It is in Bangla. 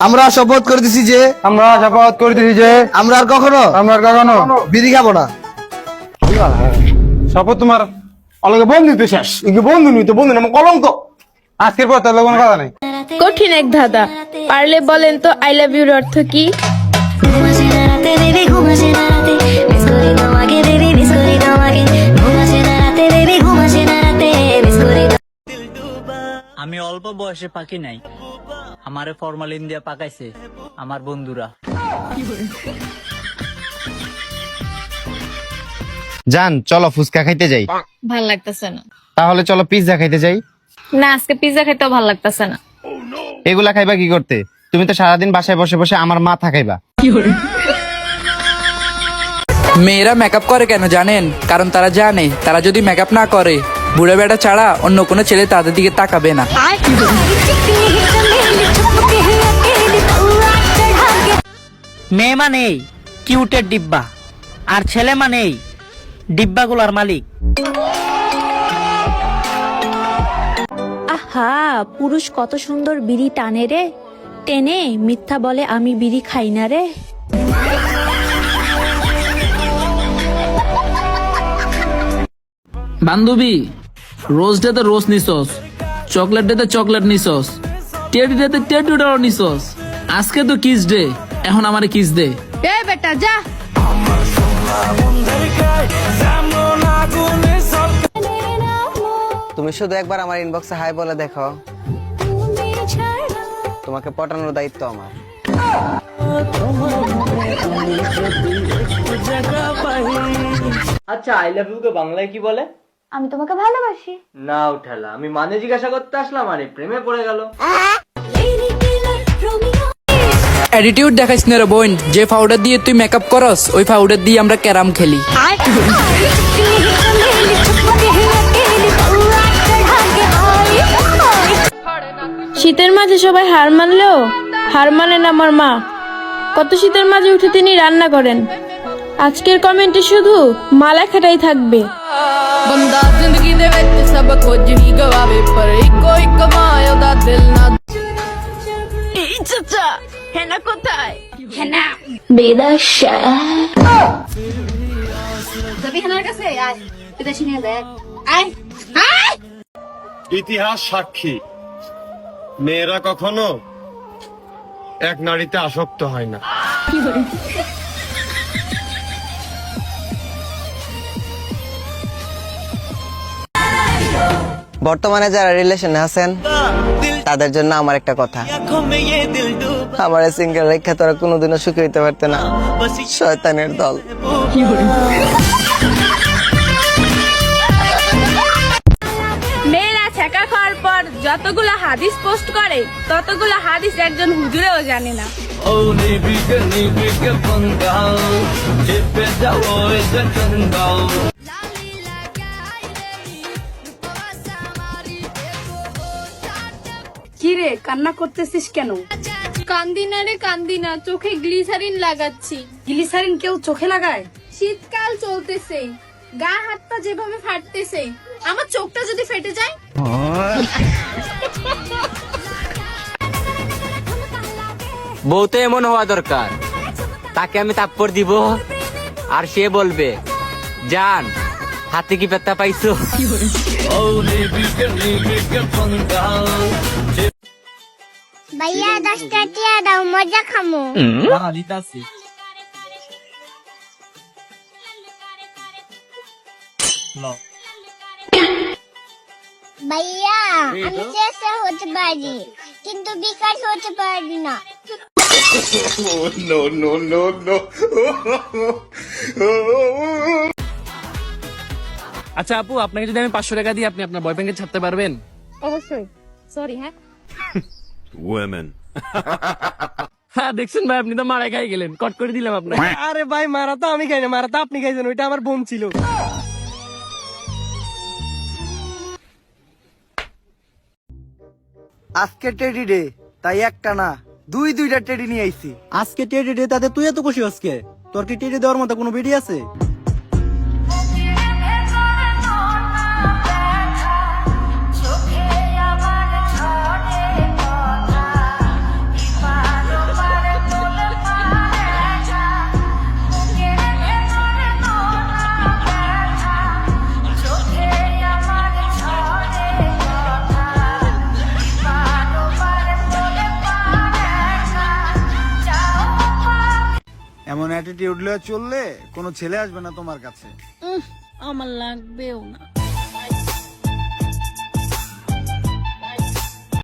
আমরা শপথ করিতেছি যে আমরা আর কখনো বিড়ি খাবো না। শপথ তোমার অলগে বন্ধু তো শেষ বন্ধু নই তো বন্ধু আমার কলঙ্ক আজকের পর তার কোনো কথা নাই। কঠিন এক ধাঁধা, পারলে বলেন তো আই লাভ ইউর অর্থ কি? আমি অল্প বয়সে পাকি নাই, আমারে ফরমালিন দিয়ে পাকাইছে আমার বন্ধুরা। জান চলো ফুচকা খাইতে যাই। ভাল লাগতেছে না। তাহলে চলো পিৎজা খাইতে যাই। না, আজকে পিজ্জা খাইতেও ভাল লাগতেছে না। এগুলা খাইবা কি করতে? তুমি তো সারাদিন বাসায় বসে বসে আমার মাথা খাইবা। মেয়েরা মেকআপ করে কেন জানেন? কারণ তারা জানে তারা যদি মেকআপ না করে বুড়া বেটা ছাড়া অন্য কোনো ছেলে তাদের দিকে তাকাবে না। মেয়ে মানেই কিউটের ডিব্বা, আর ছেলে মানেই ডিব্বাগুলার মালিক। আহা, পুরুষ কত সুন্দর বিড়ি টানে রে, টেনে মিথ্যা বলে আমি বিড়ি খাই না রে। বান্ধবী, রোজ ডেতে রোজ নিছস, চকলেট ডেতে চকলেট নিছস, টেডি ডেতে টেডুটাও নিছস। আজকে তো কিস ডে, এখন আমারে কিস দে। এ বেটা যা। তুমি শুধু একবার আমার ইনবক্সে হাই বলে দেখো, তোমাকে পটানোর দায়িত্ব আমার। আচ্ছা, আই লাভ ইউ কে বাংলায় কি বলে? আমি তোমাকে ভালোবাসি। না উঠালা, আমি মানে জিজ্ঞাসা করতে আসলাম, আরে প্রেমে পড়ে গেল। অ্যাটিটিউড দেখাইস না রে বোন, যে পাউডার দিয়ে তুই মেকআপ করস ওই পাউডার দিয়ে আমরা ক্যারাম খেলি। শীতের মাঝে সবাই হার মানলেও হার মানেন আমার মা। কত শীতের মাঝে উঠে তিনি রান্না করেন। আজকের কমেন্টে শুধু মা লেখাটাই থাকবে। ਬੰਦਾ ਜ਼ਿੰਦਗੀ ਦੇ ਵਿੱਚ ਸਭ ਕੁਝ ਹੀ ਗਵਾਵੇ ਪਰ ਇੱਕੋ ਇੱਕ ਮਾਂ ਉਹਦਾ ਦਿਲ ਨਾ। এই চাচা, হেনা কোথায়? হেনা বেদাশা যাবি হেনার কাছে? আয় বিদেশি নিয়ে দেখ। আয় আয়। ইতিহাস সাক্ষী, মেয়েরা কখনো এক নারীতে আসক্ত হয় না। বর্তমানে যারা রিলেশনে আছেন তাদের জন্য আমার একটা কথা, আমার সিঙ্গেল রেখা তোরা কোনোদিনও সুখী হইতে পারতে না, শয়তানের দল। মেয়েরা ছেঁকা খাওয়ার পর যতগুলো হাদিস পোস্ট করে ততগুলো হাদিস একজন হুজুরেও জানে না। কিরে কান্না করতেছিস কেন? কান্দিনা রে কান্দিনা, চোখে গ্লিসারিন লাগাচ্ছি। গ্লিসারিন কেউ চোখে লাগায়? শীতকাল চলতেছে, গা হাত পা যেভাবে ফাটতেছে, আমার চোখটা যদি ফেটে যায়। বউ তো এমন হওয়া দরকার, তাকে আমি তাপ্পড় দিব আর সে বলবে জান হাতে কি পেত্তা পাইছো। ভাইয়া 10 টাকা দাও, মজা খামু। দিতাছি। ভাইয়া আমি চেষ্টা হতে পারি কিন্তু বিকাশ হতে পারি না। আচ্ছা আপু, আপনাকে যদি আমি 500 টাকা দিই আপনি আপনার বয়ফ্রেন্ডকে ছাড়তে পারবেন? অবশ্যই। সরি। হ্যাঁ হ্যাঁ, দেখছেন ভাই, আপনি তো মারাই খাই গেলেন, কট করে দিলাম আপনাকে। আরে ভাই, মারা তো আমি খাই না, মারা তো আপনি খাইছেন, ওইটা আমার বোন ছিল। আজকে টেডি ডে, তাই একটা না দুইটা টেডি নিয়ে আইছি। আজকে টেডি ডে, তাতে তুই এত খুশি আজকে? তোর কি টেডি দেওয়ার মতো কোনো ভিডিও আছে? অ্যাটিটিউড লয়ে চললে কোনো ছেলে আসবে না তোমার কাছে। আমার লাগবেও না।